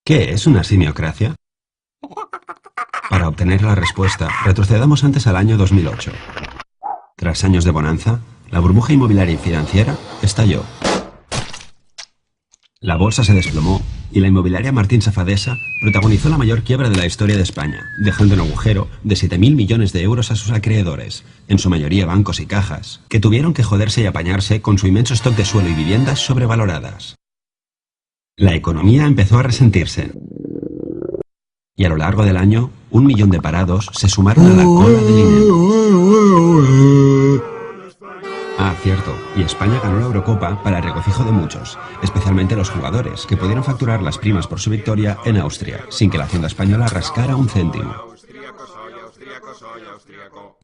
¿Qué es una simiocracia? Para obtener la respuesta, retrocedamos antes al año 2008. Tras años de bonanza, la burbuja inmobiliaria y financiera estalló. La bolsa se desplomó y la inmobiliaria Martín Safadesa protagonizó la mayor quiebra de la historia de España, dejando un agujero de 7.000 millones de euros a sus acreedores, en su mayoría bancos y cajas, que tuvieron que joderse y apañarse con su inmenso stock de suelo y viviendas sobrevaloradas. La economía empezó a resentirse. Y a lo largo del año, 1 millón de parados se sumaron a la cola del INEM. Ah, cierto, y España ganó la Eurocopa para el regocijo de muchos, especialmente los jugadores, que pudieron facturar las primas por su victoria en Austria, sin que la hacienda española rascara un céntimo.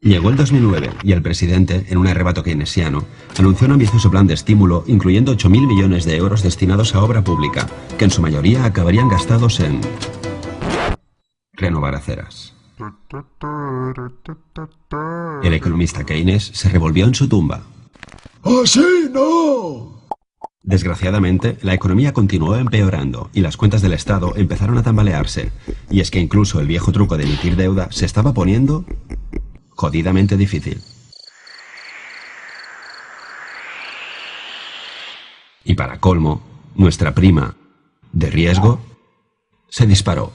Llegó el 2009 y el presidente, en un arrebato keynesiano, anunció un ambicioso plan de estímulo incluyendo 8.000 millones de euros destinados a obra pública, que en su mayoría acabarían gastados en renovar aceras. El economista Keynes se revolvió en su tumba. ¡Así no! Desgraciadamente, la economía continuó empeorando y las cuentas del Estado empezaron a tambalearse. Y es que incluso el viejo truco de emitir deuda se estaba poniendo jodidamente difícil. Y para colmo, nuestra prima de riesgo se disparó.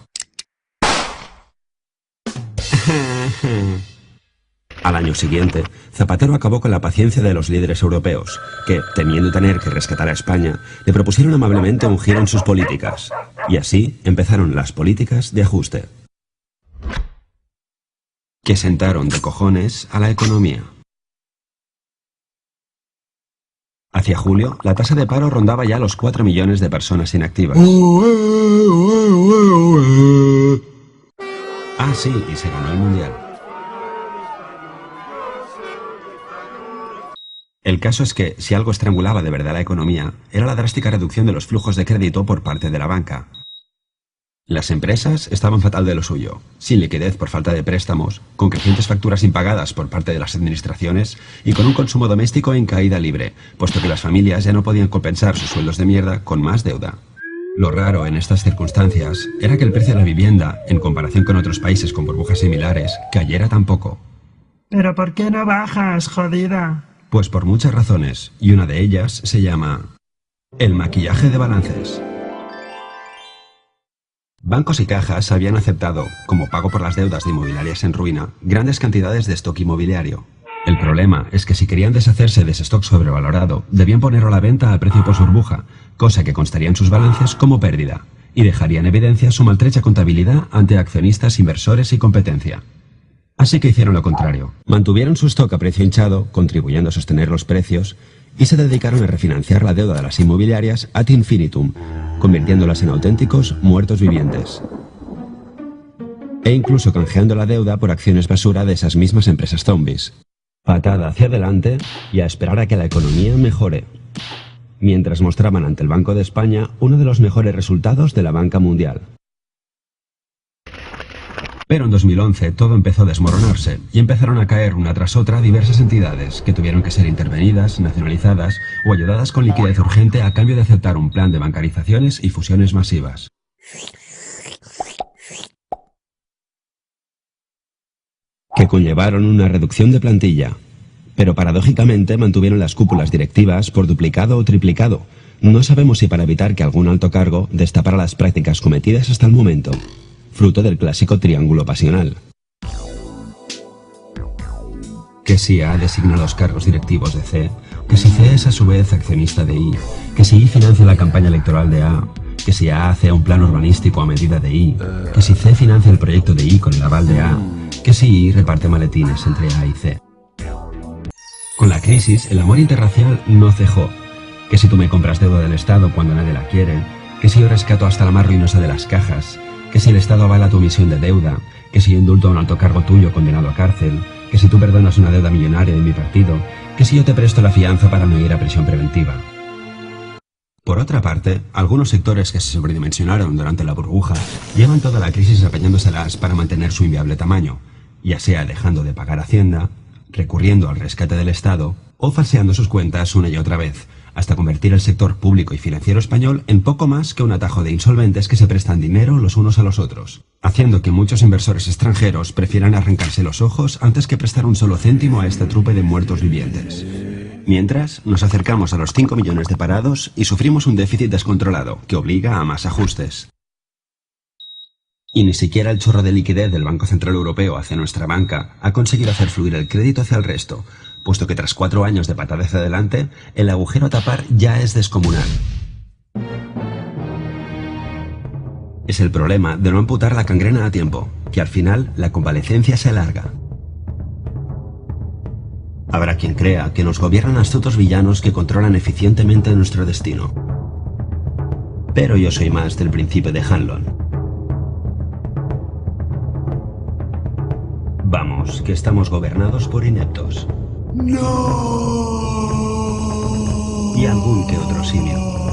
Al año siguiente, Zapatero acabó con la paciencia de los líderes europeos, que, temiendo tener que rescatar a España, le propusieron amablemente un giro en sus políticas. Y así empezaron las políticas de ajuste, que sentaron de cojones a la economía. Hacia julio, la tasa de paro rondaba ya los 4 millones de personas inactivas. Ah, sí, y se ganó el Mundial. El caso es que, si algo estrangulaba de verdad la economía, era la drástica reducción de los flujos de crédito por parte de la banca. Las empresas estaban fatal de lo suyo, sin liquidez por falta de préstamos, con crecientes facturas impagadas por parte de las administraciones y con un consumo doméstico en caída libre, puesto que las familias ya no podían compensar sus sueldos de mierda con más deuda. Lo raro en estas circunstancias era que el precio de la vivienda, en comparación con otros países con burbujas similares, cayera tan poco. ¿Pero por qué no bajas, jodida? Pues por muchas razones, y una de ellas se llama el maquillaje de balances. Bancos y cajas habían aceptado, como pago por las deudas de inmobiliarias en ruina, grandes cantidades de stock inmobiliario. El problema es que si querían deshacerse de ese stock sobrevalorado, debían ponerlo a la venta a precio post burbuja, cosa que constaría en sus balances como pérdida, y dejaría en evidencia su maltrecha contabilidad ante accionistas, inversores y competencia. Así que hicieron lo contrario. Mantuvieron su stock a precio hinchado, contribuyendo a sostener los precios, y se dedicaron a refinanciar la deuda de las inmobiliarias ad infinitum, convirtiéndolas en auténticos muertos vivientes. E incluso canjeando la deuda por acciones basura de esas mismas empresas zombies. Patada hacia adelante y a esperar a que la economía mejore. Mientras mostraban ante el Banco de España uno de los mejores resultados de la banca mundial. Pero en 2011 todo empezó a desmoronarse y empezaron a caer una tras otra diversas entidades que tuvieron que ser intervenidas, nacionalizadas o ayudadas con liquidez urgente a cambio de aceptar un plan de bancarizaciones y fusiones masivas. Que conllevaron una reducción de plantilla, pero paradójicamente mantuvieron las cúpulas directivas por duplicado o triplicado. No sabemos si para evitar que algún alto cargo destapara las prácticas cometidas hasta el momento, fruto del clásico triángulo pasional. Que si A designa los cargos directivos de C, que si C es a su vez accionista de I, que si I financia la campaña electoral de A, que si A hace un plan urbanístico a medida de I, que si C financia el proyecto de I con el aval de A, que si I reparte maletines entre A y C. Con la crisis, el amor interracial no cejó. Que si tú me compras deuda del Estado cuando nadie la quiere, que si yo rescato hasta la más ruinosa de las cajas, que si el Estado avala tu emisión de deuda, que si yo indulto a un alto cargo tuyo condenado a cárcel, que si tú perdonas una deuda millonaria de mi partido, que si yo te presto la fianza para no ir a prisión preventiva. Por otra parte, algunos sectores que se sobredimensionaron durante la burbuja llevan toda la crisis apañándoselas para mantener su inviable tamaño, ya sea dejando de pagar Hacienda, recurriendo al rescate del Estado o falseando sus cuentas una y otra vez, hasta convertir el sector público y financiero español en poco más que un atajo de insolventes que se prestan dinero los unos a los otros, haciendo que muchos inversores extranjeros prefieran arrancarse los ojos antes que prestar un solo céntimo a esta trupe de muertos vivientes. Mientras, nos acercamos a los 5 millones de parados y sufrimos un déficit descontrolado que obliga a más ajustes. Y ni siquiera el chorro de liquidez del Banco Central Europeo hacia nuestra banca ha conseguido hacer fluir el crédito hacia el resto, puesto que tras 4 años de patada hacia adelante, el agujero a tapar ya es descomunal. Es el problema de no amputar la gangrena a tiempo, que al final la convalecencia se alarga. Habrá quien crea que nos gobiernan astutos villanos que controlan eficientemente nuestro destino. Pero yo soy más del principio de Hanlon. Vamos, que estamos gobernados por ineptos. ¡No! Y algún que otro simio.